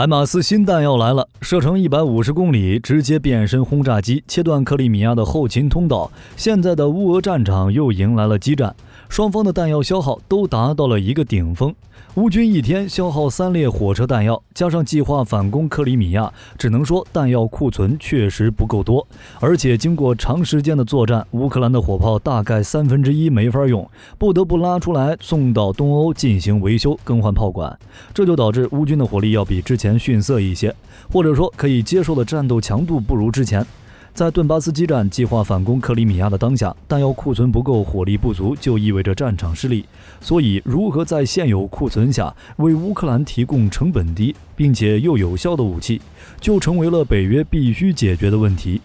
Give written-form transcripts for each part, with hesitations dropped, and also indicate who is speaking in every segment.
Speaker 1: 海马斯新弹药来了，射程150公里，直接变身轰炸机，切断克里米亚的后勤通道。现在的乌俄战场又迎来了激战，双方的弹药消耗都达到了一个顶峰。乌军一天消耗3列火车弹药，加上计划反攻克里米亚，只能说弹药库存确实不够多。而且经过长时间的作战，乌克兰的火炮大概1/3没法用，不得不拉出来送到东欧进行维修更换炮管。这就导致乌军的火力要比之前逊色一些，或者说可以接受的战斗强度不如之前。在顿巴斯激战计划反攻克里米亚的当下，弹药库存不够，火力不足，就意味着战场失利。所以如何在现有库存下为乌克兰提供成本低并且又有效的武器，就成为了北约必须解决的问题。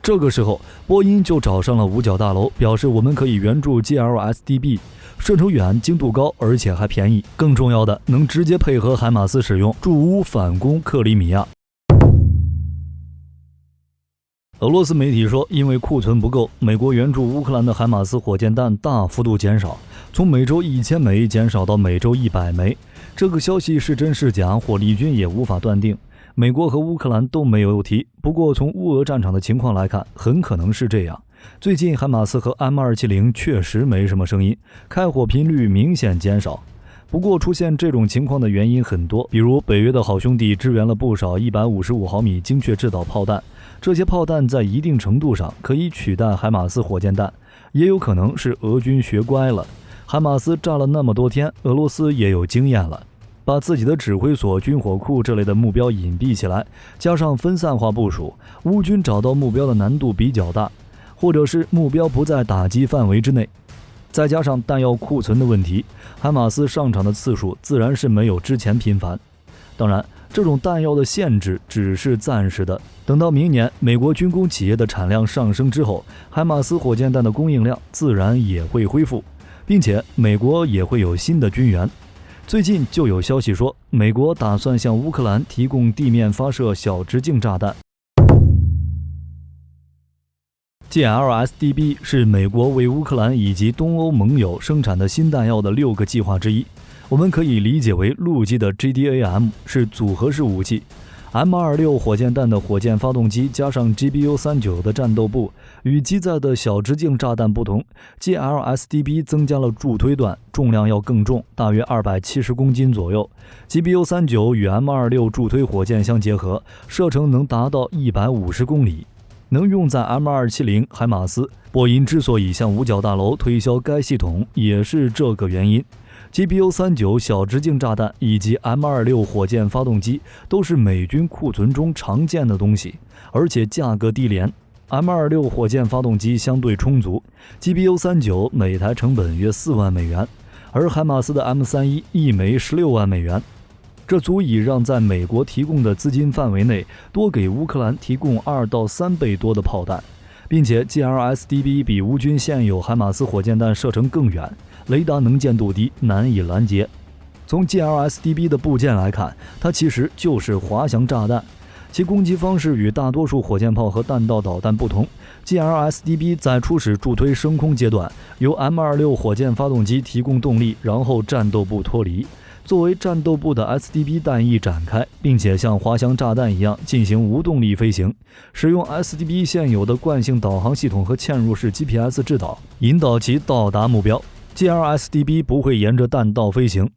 Speaker 1: 这个时候，波音就找上了五角大楼，表示我们可以援助 GLSDB， 射程远，精度高，而且还便宜，更重要的能直接配合海马斯使用，助乌反攻克里米亚。俄罗斯媒体说，因为库存不够，美国援助乌克兰的海马斯火箭弹大幅度减少，从每周1000枚减少到每周100枚。这个消息是真是假，火力军也无法断定。美国和乌克兰都没有提，不过从乌俄战场的情况来看，很可能是这样。最近海马斯和 M270 确实没什么声音，开火频率明显减少。不过出现这种情况的原因很多，比如北约的好兄弟支援了不少155毫米精确制导炮弹，这些炮弹在一定程度上可以取代海马斯火箭弹，也有可能是俄军学乖了。海马斯炸了那么多天，俄罗斯也有经验了，把自己的指挥所、军火库这类的目标隐蔽起来，加上分散化部署，乌军找到目标的难度比较大，或者是目标不在打击范围之内。再加上弹药库存的问题，海马斯上场的次数自然是没有之前频繁。当然，这种弹药的限制只是暂时的，等到明年美国军工企业的产量上升之后，海马斯火箭弹的供应量自然也会恢复，并且美国也会有新的军援。最近就有消息说，美国打算向乌克兰提供地面发射小直径炸弹。GLSDB 是美国为乌克兰以及东欧盟友生产的新弹药的6个计划之一，我们可以理解为陆基的 GDAM 是组合式武器。M26 火箭弹的火箭发动机加上 GBU-39 的战斗部，与机载的小直径炸弹不同， GLSDB 增加了助推段，重量要更重，大约270公斤左右。 GBU-39 与 M26 助推火箭相结合，射程能达到150公里，能用在 M270 海马斯。波音之所以向五角大楼推销该系统，也是这个原因。GBU-39 小直径炸弹以及 M26 火箭发动机都是美军库存中常见的东西，而且价格低廉。M26 火箭发动机相对充足， GBU-39 每台成本约4万美元，而海马斯的 M31 一枚16万美元。这足以让在美国提供的资金范围内多给乌克兰提供2到3倍多的炮弹，并且 GLSDB 比乌军现有海马斯火箭弹射程更远，雷达能见度低，难以拦截。从 GLSDB 的部件来看，它其实就是滑翔炸弹，其攻击方式与大多数火箭炮和弹道导弹不同。GLSDB 在初始助推升空阶段，由 M26 火箭发动机提供动力，然后战斗部脱离，作为战斗部的 SDB 弹翼展开，并且像滑翔炸弹一样进行无动力飞行，使用 SDB 现有的惯性导航系统和嵌入式 GPS 制导，引导其到达目标。GLSDB 不会沿着弹道飞行，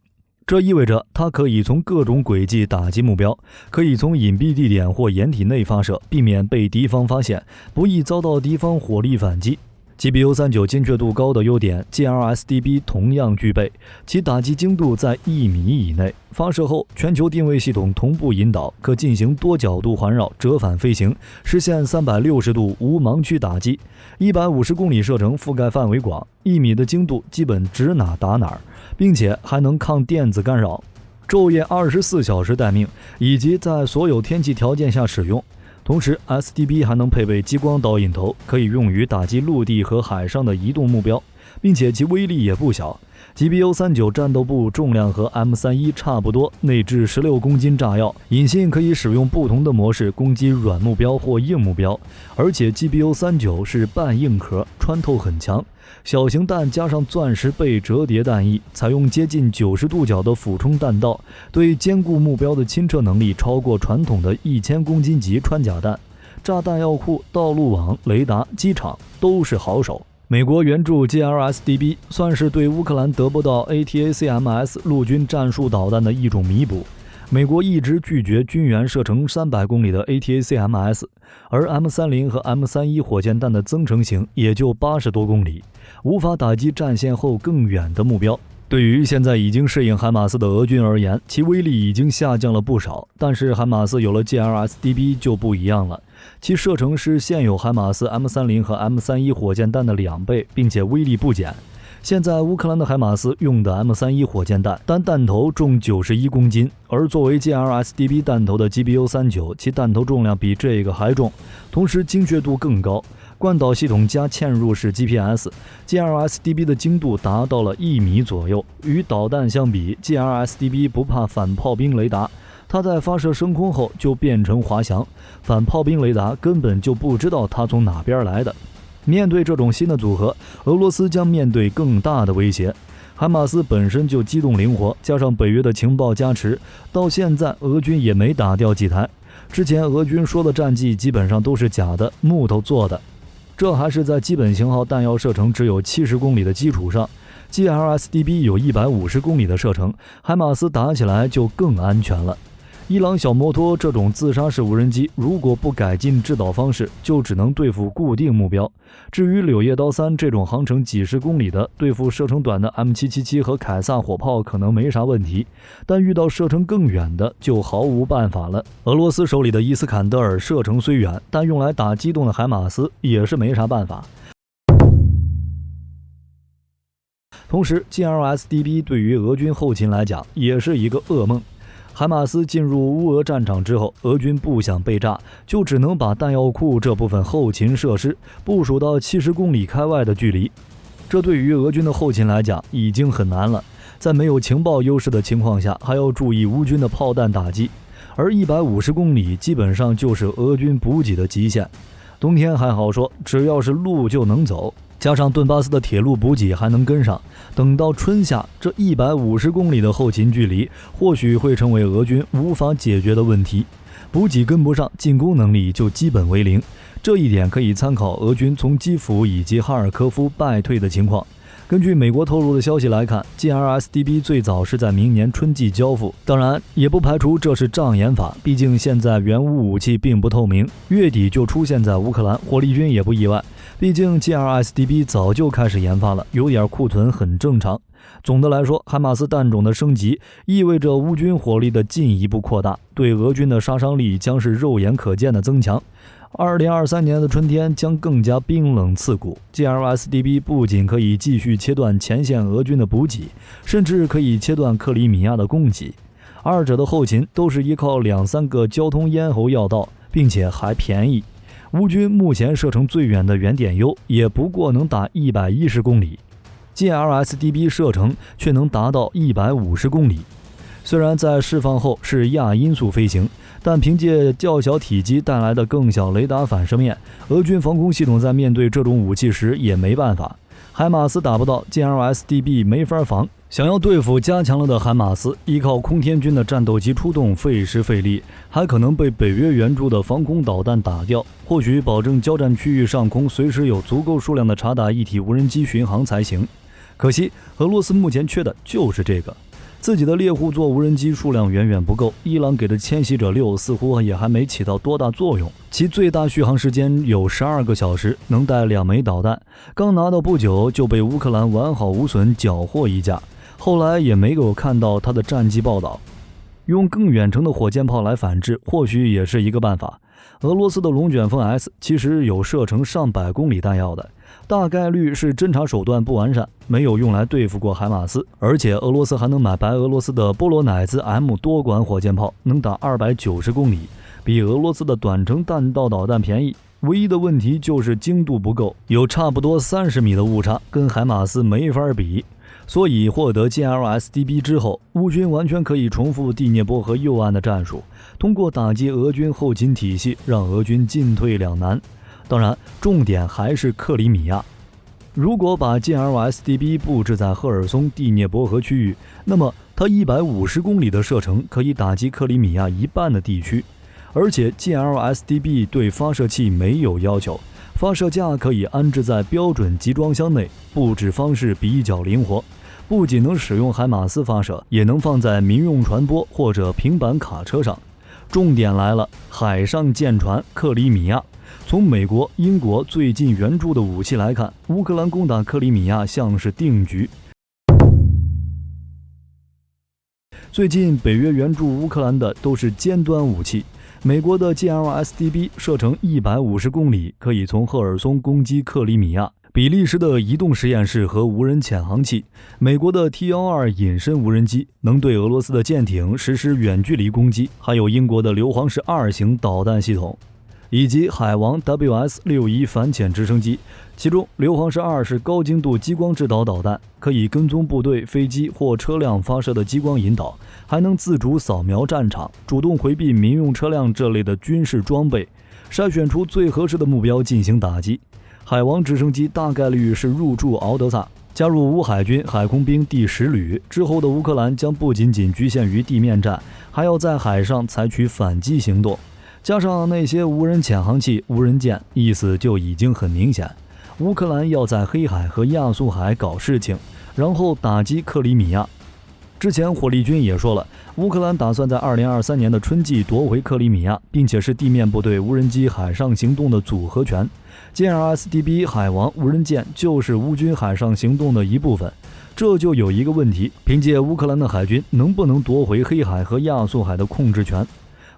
Speaker 1: 这意味着它可以从各种轨迹打击目标，可以从隐蔽地点或掩体内发射，避免被敌方发现，不易遭到敌方火力反击。GBU-39 精确度高的优点 GLSDB 同样具备，其打击精度在1米以内，发射后全球定位系统同步引导，可进行多角度环绕折返飞行，实现360度无盲区打击，150公里射程，覆盖范围广，1米的精度基本指哪打哪，并且还能抗电子干扰，昼夜24小时待命，以及在所有天气条件下使用。同时 SDB 还能配备激光导引头，可以用于打击陆地和海上的移动目标，并且其威力也不小。GBU-39战斗部重量和 M31 差不多，内置16公斤炸药，引信可以使用不同的模式攻击软目标或硬目标，而且 GBU-39是半硬壳，穿透很强。小型弹加上钻石倍折叠弹翼，采用接近90度角的俯冲弹道，对坚固目标的亲测能力超过传统的1000公斤级穿甲弹。炸弹药库、道路网、雷达、机场都是好手。美国援助 GLSDB 算是对乌克兰得不到 ATACMS 陆军战术导弹的一种弥补。美国一直拒绝军援射程300公里的 ATACMS， 而 M30 和 M31 火箭弹的增程型也就80多公里，无法打击战线后更远的目标。对于现在已经适应海马斯的俄军而言，其威力已经下降了不少，但是海马斯有了 GLSDB 就不一样了，其射程是现有海马斯 M30 和 M31 火箭弹的2倍，并且威力不减。现在乌克兰的海马斯用的 M31 火箭弹单弹头重91公斤，而作为 GLSDB 弹头的 GBU-39， 其弹头重量比这个还重，同时精确度更高。惯导系统加嵌入式 GPS，GLSDB 的精度达到了1米左右。与导弹相比， GLSDB 不怕反炮兵雷达，它在发射升空后就变成滑翔，反炮兵雷达根本就不知道它从哪边来的。面对这种新的组合，俄罗斯将面对更大的威胁。海马斯本身就机动灵活，加上北约的情报加持，到现在俄军也没打掉几台。之前俄军说的战绩基本上都是假的，木头做的。这还是在基本型号弹药射程只有70公里的基础上， GLSDB 有150公里的射程，海马斯打起来就更安全了。伊朗小摩托这种自杀式无人机，如果不改进制导方式，就只能对付固定目标。至于柳叶刀3这种航程几十公里的，对付射程短的 M777 和凯撒火炮可能没啥问题，但遇到射程更远的就毫无办法了。俄罗斯手里的伊斯坎德尔射程虽远，但用来打机动的海马斯也是没啥办法。同时 GLSDB 对于俄军后勤来讲也是一个噩梦。海马斯进入乌俄战场之后，俄军不想被炸，就只能把弹药库这部分后勤设施部署到70公里开外的距离。这对于俄军的后勤来讲已经很难了，在没有情报优势的情况下，还要注意乌军的炮弹打击，而150公里基本上就是俄军补给的极限。冬天还好说，只要是路就能走，加上顿巴斯的铁路补给还能跟上，等到春夏，这150公里的后勤距离或许会成为俄军无法解决的问题。补给跟不上，进攻能力就基本为零。这一点可以参考俄军从基辅以及哈尔科夫败退的情况。根据美国透露的消息来看， GLSDB 最早是在明年春季交付，当然也不排除这是障眼法，毕竟现在援乌武器并不透明，月底就出现在乌克兰，火力军也不意外，毕竟 GLSDB 早就开始研发了，有点库存很正常。总的来说，海马斯弹种的升级意味着乌军火力的进一步扩大，对俄军的杀伤力将是肉眼可见的增强。2023年的春天将更加冰冷刺骨， GLSDB 不仅可以继续切断前线俄军的补给，甚至可以切断克里米亚的供给。二者的后勤都是依靠2-3个交通咽喉要道，并且还便宜。乌军目前射程最远的原点 U 也不过能打110公里， GLSDB 射程却能达到150公里。虽然在释放后是亚音速飞行，但凭借较小体积带来的更小雷达反射面，俄军防空系统在面对这种武器时也没办法。海马斯打不到， GLSDB 没法防。想要对付加强了的海马斯，依靠空天军的战斗机出动费时费力，还可能被北约援助的防空导弹打掉。或许保证交战区域上空随时有足够数量的察打一体无人机巡航才行。可惜俄罗斯目前缺的就是这个。自己的猎户座无人机数量远远不够，伊朗给的迁徙者6似乎也还没起到多大作用，其最大续航时间有12个小时，能带2枚导弹，刚拿到不久就被乌克兰完好无损缴获一架，后来也没有看到他的战绩报道。用更远程的火箭炮来反制或许也是一个办法。俄罗斯的龙卷风 S 其实有射程上百公里弹药的，大概率是侦察手段不完善，没有用来对付过海马斯。而且俄罗斯还能买白俄罗斯的波罗乃兹 M 多管火箭炮，能打290公里，比俄罗斯的短程弹道导弹便宜。唯一的问题就是精度不够，有差不多30米的误差，跟海马斯没法比。所以获得 GLSDB 之后，乌军完全可以重复第聂伯河右岸的战术，通过打击俄军后勤体系，让俄军进退两难。当然，重点还是克里米亚。如果把 GLSDB 布置在赫尔松第聂伯河区域，那么它150公里的射程可以打击克里米亚一半的地区。而且 GLSDB 对发射器没有要求，发射架可以安置在标准集装箱内，布置方式比较灵活，不仅能使用海马斯发射，也能放在民用船舶或者平板卡车上。重点来了，海上舰船克里米亚。从美国、英国最近援助的武器来看，乌克兰攻打克里米亚像是定局。最近北约援助乌克兰的都是尖端武器，美国的 GLSDB 射程150公里，可以从赫尔松攻击克里米亚。比利时的移动实验室和无人潜航器，美国的 T-12隐身无人机能对俄罗斯的舰艇实施远距离攻击，还有英国的硫磺式2型导弹系统，以及海王 WS-61反潜直升机，其中硫磺式2是高精度激光制导导弹，可以跟踪部队、飞机或车辆发射的激光引导，还能自主扫描战场，主动回避民用车辆这类的军事装备，筛选出最合适的目标进行打击。海王直升机大概率是入驻敖德萨，加入乌海军海空兵第10旅之后的乌克兰将不仅仅局限于地面战，还要在海上采取反击行动。加上那些无人潜航器、无人舰，意思就已经很明显。乌克兰要在黑海和亚速海搞事情，然后打击克里米亚。之前火力军也说了，乌克兰打算在2023年的春季夺回克里米亚，并且是地面部队无人机海上行动的组合拳。GLSDB 海王无人舰就是乌军海上行动的一部分。这就有一个问题，凭借乌克兰的海军能不能夺回黑海和亚速海的控制权？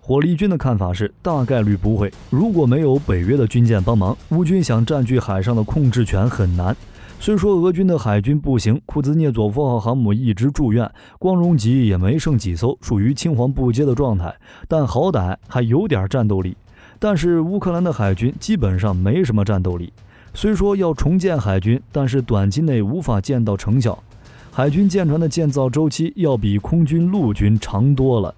Speaker 1: 火力军的看法是大概率不会，如果没有北约的军舰帮忙，乌军想占据海上的控制权很难。虽说俄军的海军不行，库兹涅佐夫号航母一直住院，光荣级也没剩几艘，属于青黄不接的状态，但好歹还有点战斗力。但是乌克兰的海军基本上没什么战斗力，虽说要重建海军，但是短期内无法见到成效。海军舰船的建造周期要比空军、陆军长多了。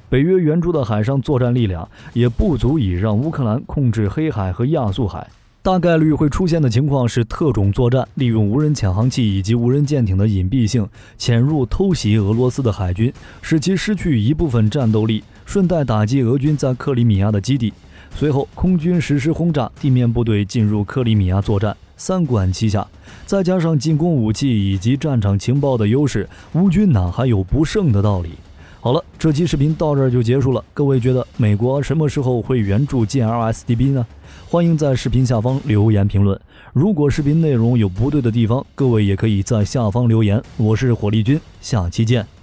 Speaker 1: 北约援助的海上作战力量也不足以让乌克兰控制黑海和亚速海。大概率会出现的情况是特种作战，利用无人潜航器以及无人舰艇的隐蔽性，潜入偷袭俄罗斯的海军，使其失去一部分战斗力，顺带打击俄军在克里米亚的基地。随后空军实施轰炸，地面部队进入克里米亚作战，三管齐下，再加上进攻武器以及战场情报的优势，乌军哪还有不胜的道理？好了，这期视频到这儿就结束了。各位觉得美国什么时候会援助 GLSDB 呢？欢迎在视频下方留言评论。如果视频内容有不对的地方，各位也可以在下方留言。我是火力军，下期见。